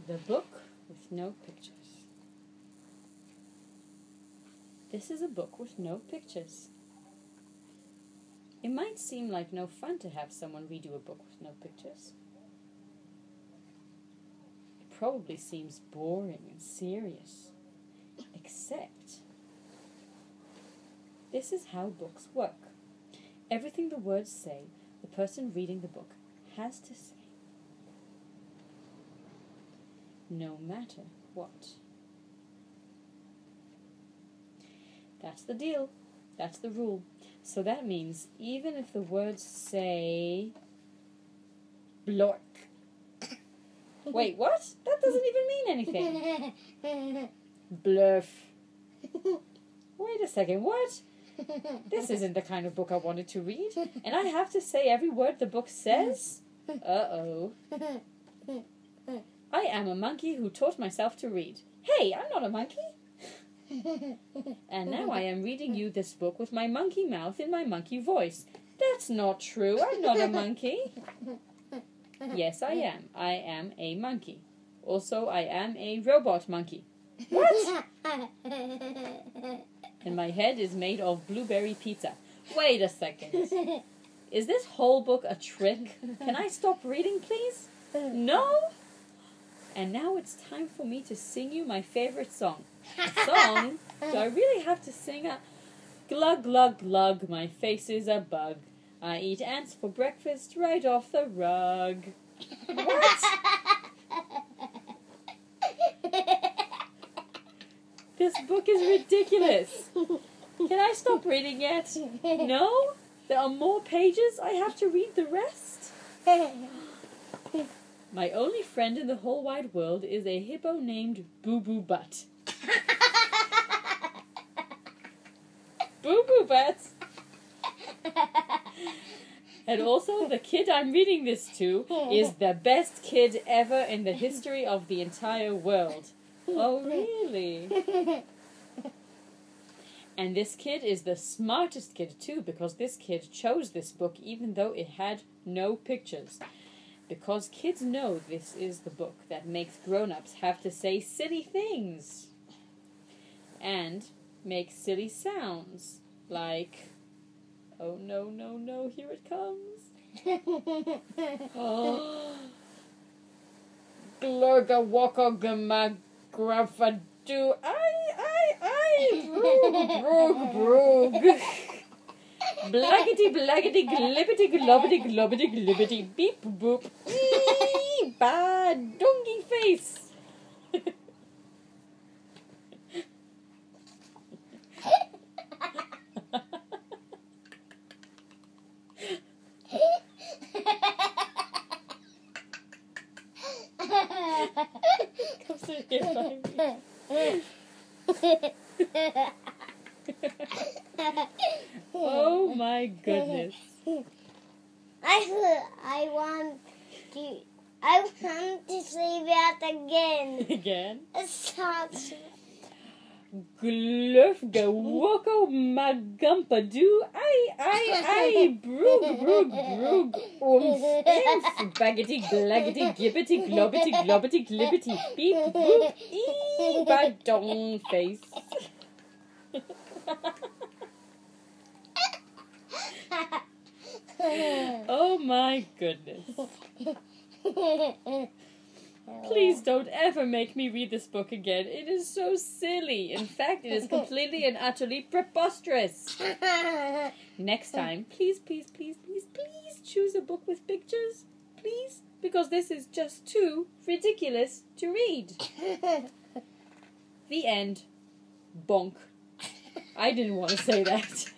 The book with no pictures. This is a book with no pictures. It might seem like no fun to have someone read you a book with no pictures. It probably seems boring and serious. Except, this is how books work. Everything the words say, the person reading the book has to say. No matter what. That's the deal. That's the rule. So that means even if the words say blork. Wait, what? That doesn't even mean anything. Blurf. Wait a second, what? This isn't the kind of book I wanted to read. And I have to say every word the book says? Uh-oh. I am a monkey who taught myself to read. Hey, I'm not a monkey. And now I am reading you this book with my monkey mouth in my monkey voice. That's not true. I'm not a monkey. Yes, I am. I am a monkey. Also, I am a robot monkey. What? And my head is made of blueberry pizza. Wait a second. Is this whole book a trick? Can I stop reading, please? No? And now it's time for me to sing you my favorite song. A song? Do I really have to sing a... Glug, glug, glug, my face is a bug. I eat ants for breakfast right off the rug. What? This book is ridiculous. Can I stop reading yet? No? There are more pages? I have to read the rest? My only friend in the whole wide world is a hippo named Boo Boo Butt. Boo Boo Butt! And also, the kid I'm reading this to is the best kid ever in the history of the entire world. Oh, really? And this kid is the smartest kid too, because this kid chose this book even though it had no pictures. Because kids know this is the book that makes grown-ups have to say silly things. And make silly sounds. Like, oh no, no, no, here it comes. Oh. Glurga waka gama grafadu. I, broog, broog, broog. Blaggity, blaggity, glibbity, globbity, globbity, glibbity, beep, boop, ee, ba, donkey face. Come sit here by me. Oh my goodness. I want to say that again. Again? It sounds... Glurf gawoko magampadu I broog broog broog imf baggity glaggity gibbity globbity globbity glibbity beep boop ee ba dong face. Oh my goodness. Please don't ever make me read this book again. It is so silly. In fact, it is completely and utterly preposterous. Next time, please, please, please, please, please choose a book with pictures. Please, because this is just too ridiculous to read. The end. Bonk. I didn't want to say that.